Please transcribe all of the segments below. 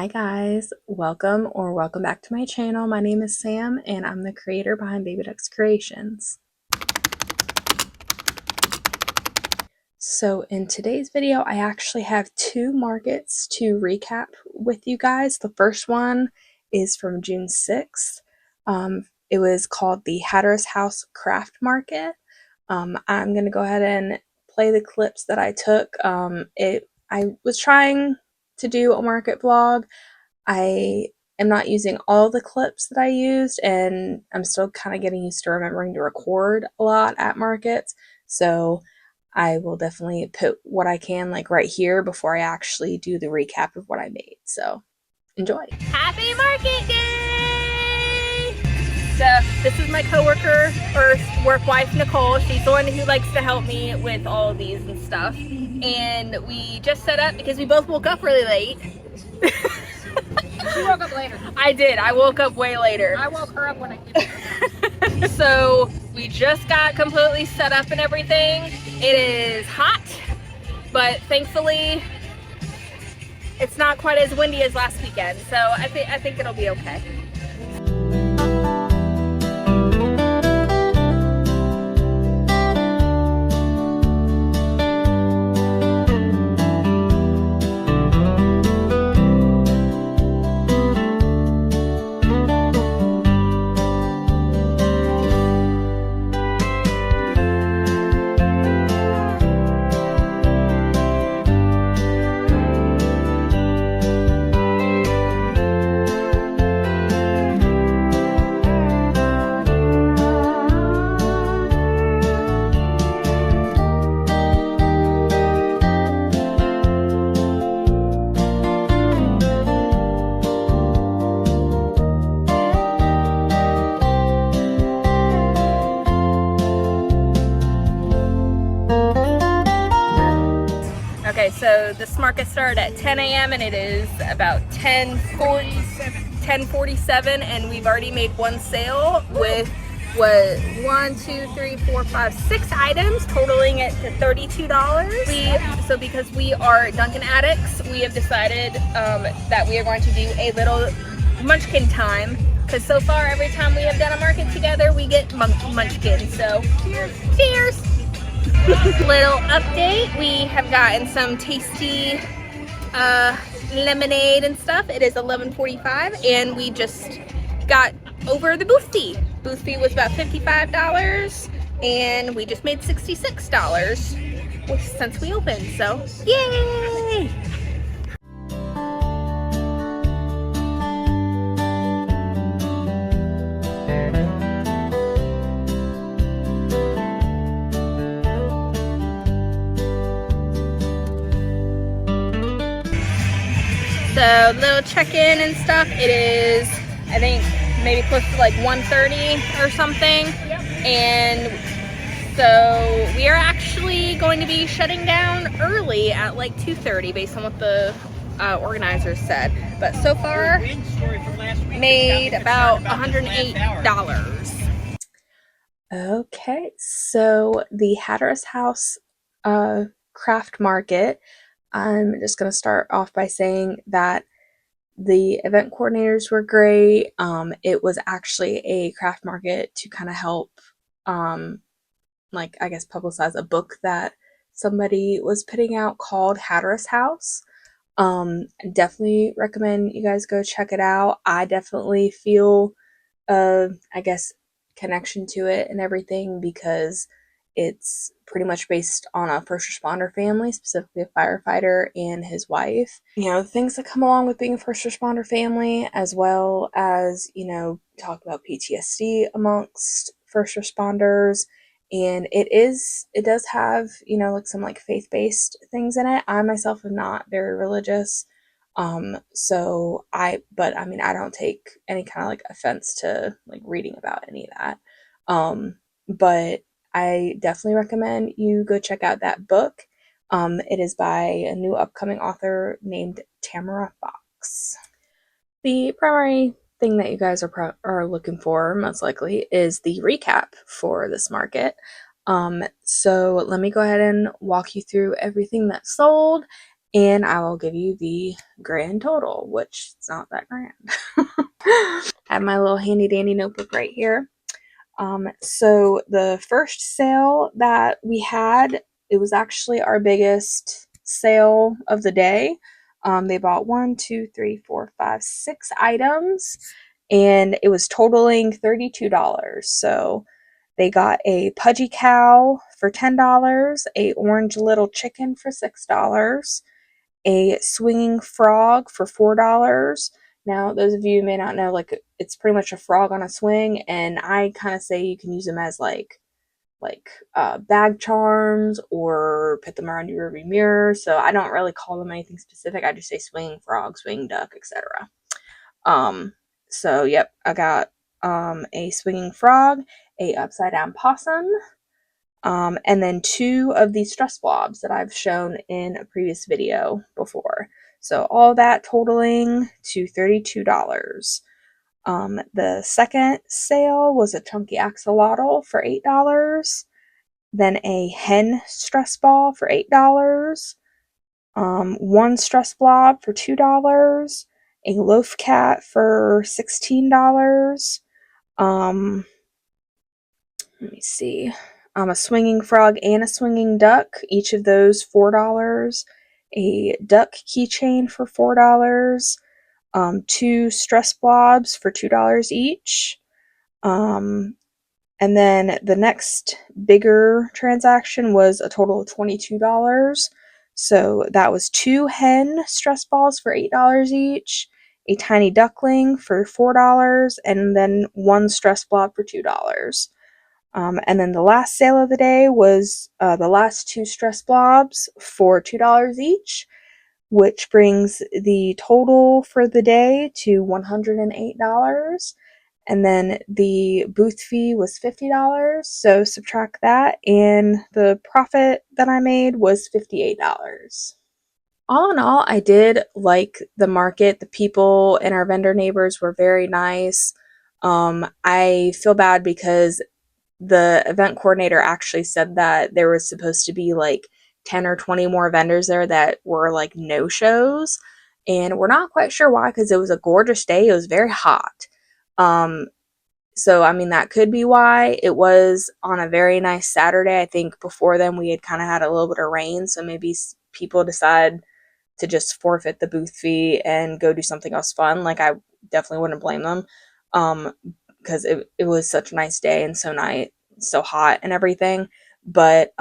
Hi guys, welcome back to my channel. My name is Sam and I'm the creator behind Baby Ducks Creations. So in today's video, I actually have two markets to recap with you guys. The first one is from June 6th. It was called the Hatter's House Craft Market. I'm going to go ahead and play the clips that I took. I was trying to do a market vlog. I am not using all the clips that I used, and I'm still kind of getting used to remembering to record a lot at markets. So I will definitely put what I can like right here before I actually do the recap of what I made. So enjoy. Happy Market Day! So this is my coworker or work wife Nicole. She's the one who likes to help me with all of these and stuff. And we just set up because we both woke up really late. She woke up later. I did. I woke up way later. I woke her up when I did. So we just got completely set up and everything. It is hot, but thankfully it's not quite as windy as last weekend. So I think it'll be okay. Okay, so this market started at 10 a.m. and it is about 10:47, and we've already made one sale with what 6 items, totaling it to $32. So because we are Dunkin' addicts, we have decided that we are going to do a little munchkin time. Because so far, every time we have done a market together, we get munchkins. So cheers! Cheers! Little update, we have gotten some tasty lemonade and stuff. It is 11:45 and we just got over the booth fee. Booth fee was about $55 and we just made $66 since we opened, so yay! So little check-in and stuff, it is, I think, maybe close to like 1:30 or something. Yep. And so we are actually going to be shutting down early at like 2:30 based on what the organizers said. But so far, made about $108. Okay, so the Hatter's House Craft Market, I'm just going to start off by saying that the event coordinators were great. It was actually a craft market to kind of help, like, I guess, publicize a book that somebody was putting out called Hatter's House. Definitely recommend you guys go check it out. I definitely feel, I guess, connection to it and everything because it's pretty much based on a first responder family, specifically a firefighter and his wife. You know, things that come along with being a first responder family, as well as, you know, talk about PTSD amongst first responders. And it does have, you know, like some like faith-based things in it. I myself am not very religious. But I mean, I don't take any kind of like offense to like reading about any of that. But I definitely recommend you go check out that book. It is by a new upcoming author named Tamara Fox. The primary thing that you guys are looking for, most likely, is the recap for this market. So let me go ahead and walk you through everything that sold and I will give you the grand total, which is not that grand. I have my little handy dandy notebook right here. So the first sale that we had, it was actually our biggest sale of the day. They bought 6 items, and it was totaling $32. So they got a pudgy cow for $10, a orange little chicken for $6, a swinging frog for $4. Now, those of you who may not know, like, it's pretty much a frog on a swing, and I kind of say you can use them as bag charms or put them around your rearview mirror. So I don't really call them anything specific. I just say swinging frog, swinging duck, etc. So yep, I got a swinging frog, a upside down possum, and then 2 of these stress blobs that I've shown in a previous video before. So all that totaling to $32. The second sale was a chunky axolotl for $8, then a hen stress ball for $8, 1 stress blob for $2, a loaf cat for $16, let me see, a swinging frog and a swinging duck, each of those $4, a duck keychain for $4, 2 stress blobs for $2 each. And then the next bigger transaction was a total of $22. So that was 2 hen stress balls for $8 each, a tiny duckling for $4, and then 1 stress blob for $2. And then the last sale of the day was the last 2 stress blobs for $2 each, which brings the total for the day to $108. And then the booth fee was $50, so subtract that, and the profit that I made was $58. All in all, I did like the market. The people and our vendor neighbors were very nice. I feel bad because the event coordinator actually said that there was supposed to be like 10 or 20 more vendors there that were like no shows, and we're not quite sure why, because it was a gorgeous day. It was very hot. So I mean, that could be why. It was on a very nice Saturday. I think before then we had kind of had a little bit of rain, so maybe people decide to just forfeit the booth fee and go do something else fun. Like, I definitely wouldn't blame them, because it was such a nice day and so hot and everything. But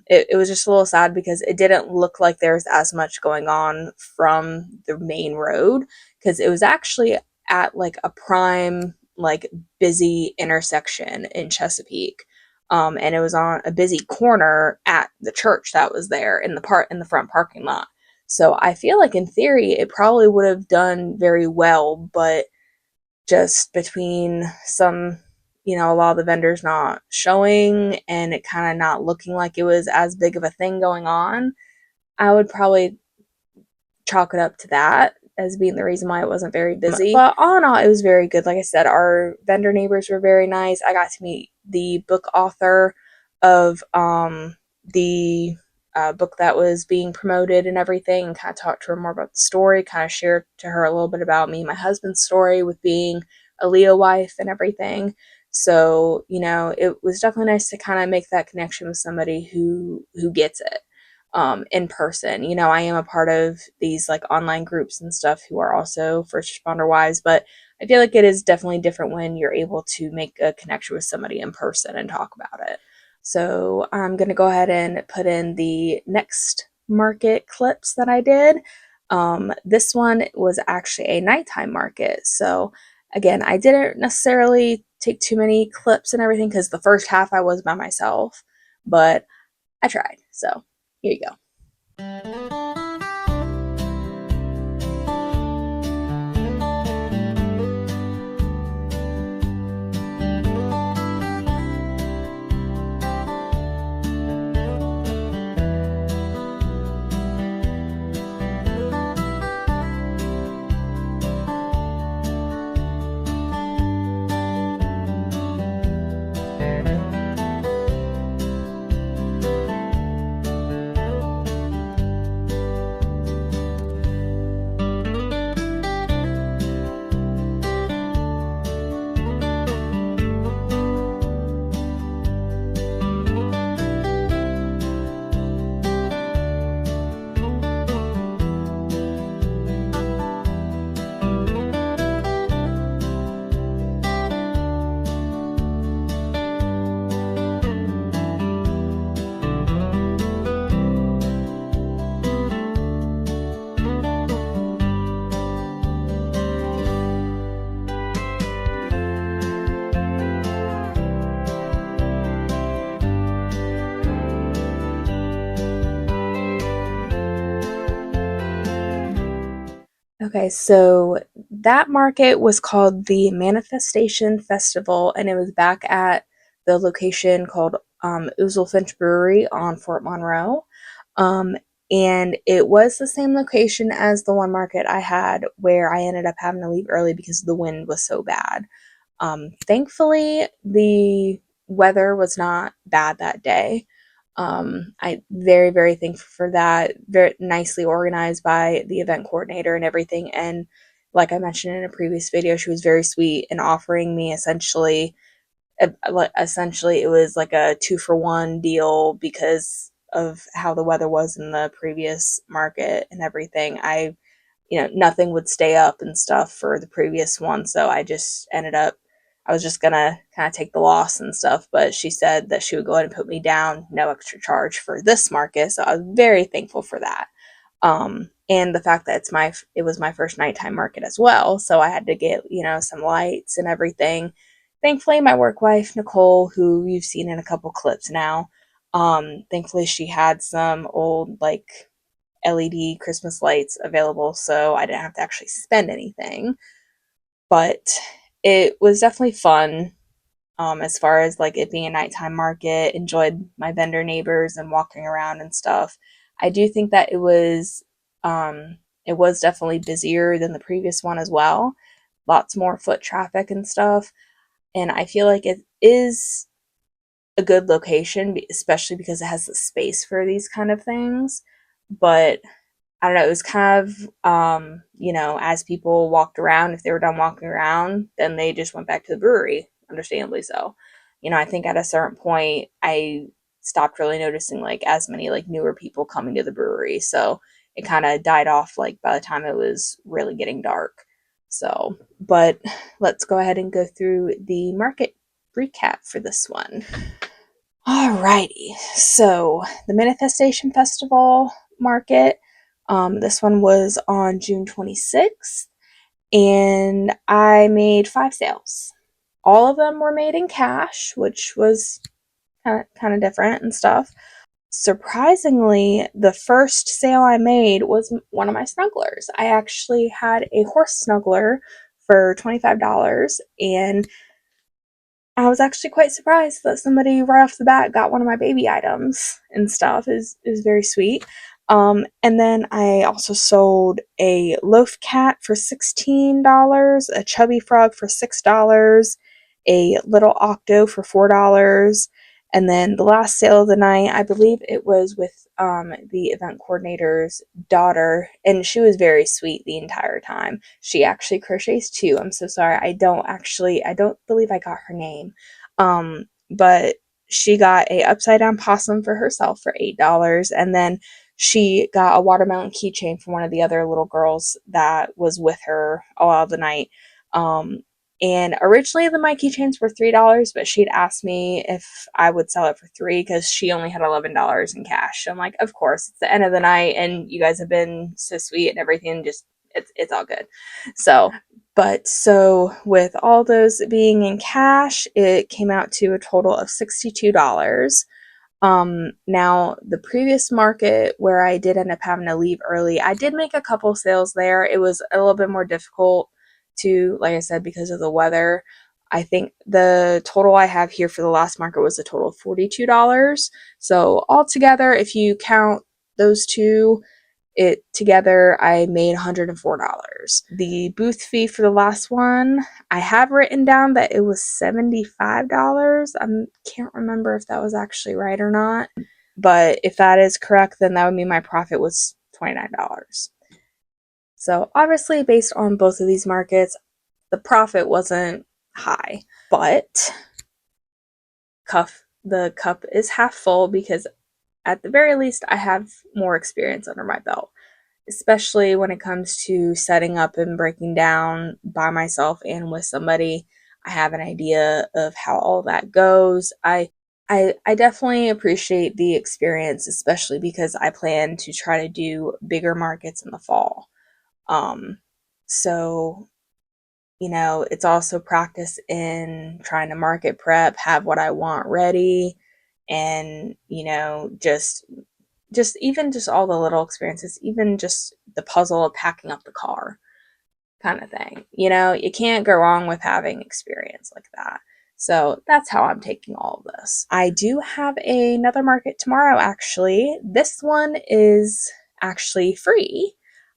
it was just a little sad because it didn't look like there was as much going on from the main road, because it was actually at like a prime, like, busy intersection in Chesapeake. And it was on a busy corner at the church that was there in the front parking lot. So I feel like in theory it probably would have done very well, but just between a lot of the vendors not showing and it kind of not looking like it was as big of a thing going on, I would probably chalk it up to that as being the reason why it wasn't very busy. But all in all, it was very good. Like I said, our vendor neighbors were very nice. I got to meet the book author of the book that was being promoted and everything, and kind of talk to her more about the story, kind of share to her a little bit about me and my husband's story with being a Leo wife and everything. So, it was definitely nice to kind of make that connection with somebody who gets it in person. I am a part of these like online groups and stuff who are also first responder wives, but I feel like it is definitely different when you're able to make a connection with somebody in person and talk about it. So I'm going to go ahead and put in the next market clips that I did. This one was actually a nighttime market. So again, I didn't necessarily take too many clips and everything because the first half I was by myself, but I tried. So here you go. Okay, so that market was called the Manifestation Festival, and it was back at the location called Ouzel Finch Brewery on Fort Monroe. Um, and it was the same location as the one market I had where I ended up having to leave early because the wind was so bad. Thankfully, the weather was not bad that day. I very, very thankful for that. Very nicely organized by the event coordinator and everything. And like I mentioned in a previous video, she was very sweet in offering me essentially it was like a 2-for-1 deal because of how the weather was in the previous market and everything. Nothing would stay up and stuff for the previous one. So I was just gonna kind of take the loss and stuff. But she said that she would go ahead and put me down, no extra charge for this market. So I was very thankful for that. And the fact that it was my first nighttime market as well. So I had to get, some lights and everything. Thankfully, my work wife, Nicole, who you've seen in a couple clips now, thankfully she had some old like LED Christmas lights available, so I didn't have to actually spend anything. But it was definitely fun, as far as like it being a nighttime market. Enjoyed my vendor neighbors and walking around and stuff. I do think that it was definitely busier than the previous one as well. Lots more foot traffic and stuff. And I feel like it is a good location, especially because it has the space for these kind of things. But I don't know, it was kind of, as people walked around, if they were done walking around, then they just went back to the brewery, understandably so. I think at a certain point, I stopped really noticing like as many like newer people coming to the brewery. So it kind of died off like by the time it was really getting dark. So, but let's go ahead and go through the market recap for this one. Alrighty, so the Manifestation Festival market, this one was on June 26th, and I made 5 sales. All of them were made in cash, which was kind of different and stuff. Surprisingly, the first sale I made was one of my snugglers. I actually had a horse snuggler for $25, and I was actually quite surprised that somebody right off the bat got one of my baby items and stuff. Is very sweet. And then I also sold a loaf cat for $16, a chubby frog for $6, a little octo for $4, and then the last sale of the night, I believe it was with the event coordinator's daughter, and she was very sweet the entire time. She actually crochets too. I'm so sorry. I don't believe I got her name. But she got a upside down possum for herself for $8, and then she got a watermelon keychain from one of the other little girls that was with her all the night. And originally the my keychains were $3, but she'd asked me if I would sell it for 3 because she only had $11 in cash. So I'm like, of course, it's the end of the night, and you guys have been so sweet and everything. Just it's all good. So with all those being in cash, it came out to a total of $62. Now the previous market where I did end up having to leave early, I did make a couple sales there. It was a little bit more difficult to, like I said, because of the weather. I think the total I have here for the last market was a total of $42. So altogether, if you count those two, it together I made $104. The booth fee for the last one, I have written down that it was $75. I can't remember if that was actually right or not, but if that is correct, then that would mean my profit was $29. So obviously, based on both of these markets, the profit wasn't high, but the cup is half full because at the very least I have more experience under my belt, especially when it comes to setting up and breaking down by myself and with somebody. I have an idea of how all that goes. I definitely appreciate the experience, especially because I plan to try to do bigger markets in the fall. So it's also practice in trying to market prep, have what I want ready, and just even just all the little experiences, even just the puzzle of packing up the car. kind of thing. You know, you can't go wrong with having experience like that. So that's how I'm taking all of this. I do have another market tomorrow, actually. This one is actually free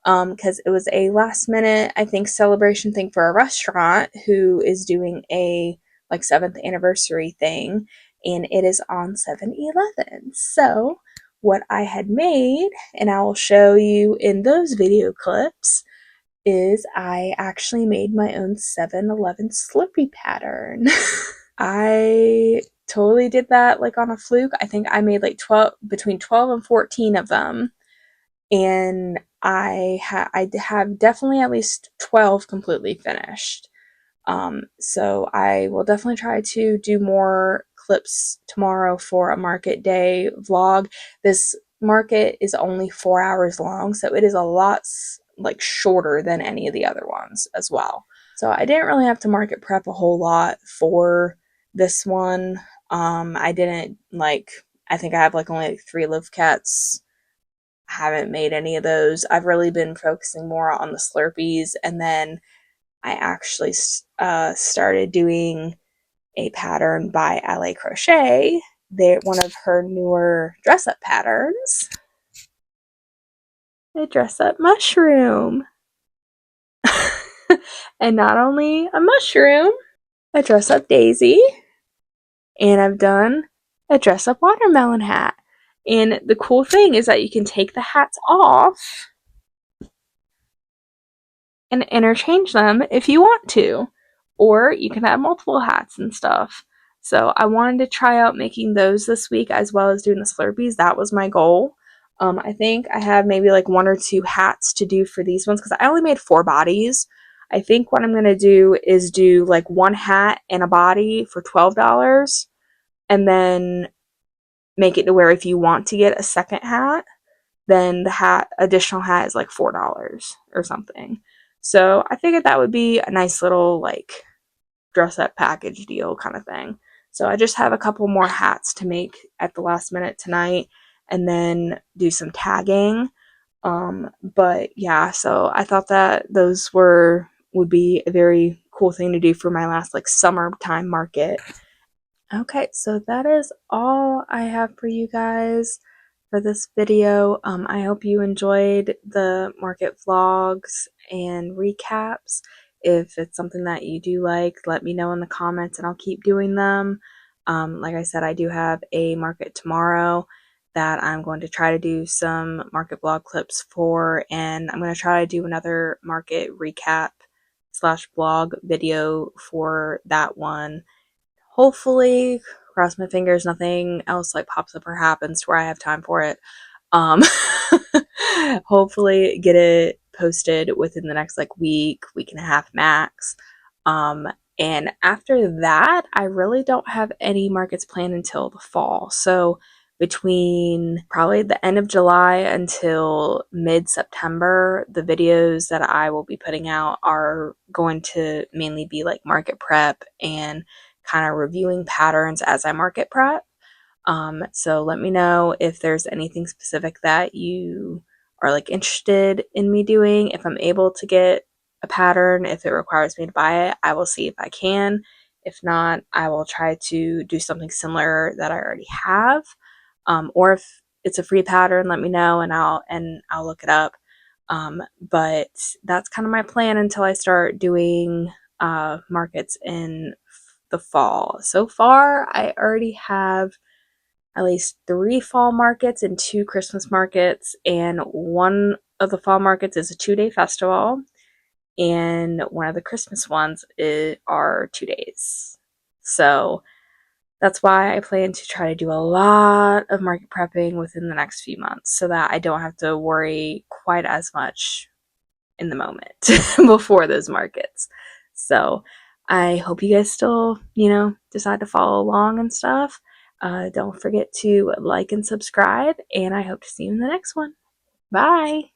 because it was a last minute, I think, celebration thing for a restaurant who is doing a like 7th anniversary thing, and it is on 7-Eleven. So what I had made, and I will show you in those video clips, is I actually made my own 7-Eleven Slurpee pattern. I totally did that like on a fluke. I think I made like 12, between 12 and 14 of them, and I have definitely at least 12 completely finished. So I will definitely try to do more clips tomorrow for a market day vlog. This market is only 4 hours long, so it is a lot like shorter than any of the other ones as well. So I didn't really have to market prep a whole lot for this one. I didn't like, I think I have like only like 3 live cats. Haven't made any of those. I've really been focusing more on the Slurpees, and then I actually started doing a pattern by LA Crochet. They're one of her newer dress up patterns. A Dressup Mushroom. And not only a mushroom, a dress up daisy, and I've done a dress up watermelon hat. And the cool thing is that you can take the hats off and interchange them if you want to, or you can have multiple hats and stuff. So I wanted to try out making those this week as well as doing the Slurpees. That was my goal. I think I have maybe like 1 or 2 hats to do for these ones because I only made 4 bodies. I think what I'm going to do is do like 1 hat and a body for $12, and then make it to where if you want to get a second hat, then the additional hat is like $4 or something. So I figured that would be a nice little like dress up package deal kind of thing. So I just have a couple more hats to make at the last minute tonight, and then do some tagging. But yeah, so I thought that those would be a very cool thing to do for my last like summertime market. Okay, so that is all I have for you guys for this video. I hope you enjoyed the market vlogs and recaps. If it's something that you do like, let me know in the comments and I'll keep doing them. Like I said, I do have a market tomorrow that I'm going to try to do some market vlog clips for, and I'm going to try to do another market recap slash blog video for that one. Hopefully, cross my fingers, nothing else like pops up or happens to where I have time for it. Um, hopefully get it posted within the next like week and a half max. And after that, I really don't have any markets planned until the fall. So between probably the end of July until mid-September, the videos that I will be putting out are going to mainly be like market prep and kind of reviewing patterns as I market prep. So let me know if there's anything specific that you are like interested in me doing. If I'm able to get a pattern, if it requires me to buy it, I will see if I can. If not, I will try to do something similar that I already have. Or if it's a free pattern, let me know and I'll look it up. But that's kind of my plan until I start doing markets in the fall. So far, I already have at least 3 fall markets and 2 Christmas markets, and one of the fall markets is a 2-day festival, and one of the Christmas ones are 2 days. So that's why I plan to try to do a lot of market prepping within the next few months so that I don't have to worry quite as much in the moment before those markets. So I hope you guys still, decide to follow along and stuff. Don't forget to like and subscribe, and I hope to see you in the next one. Bye!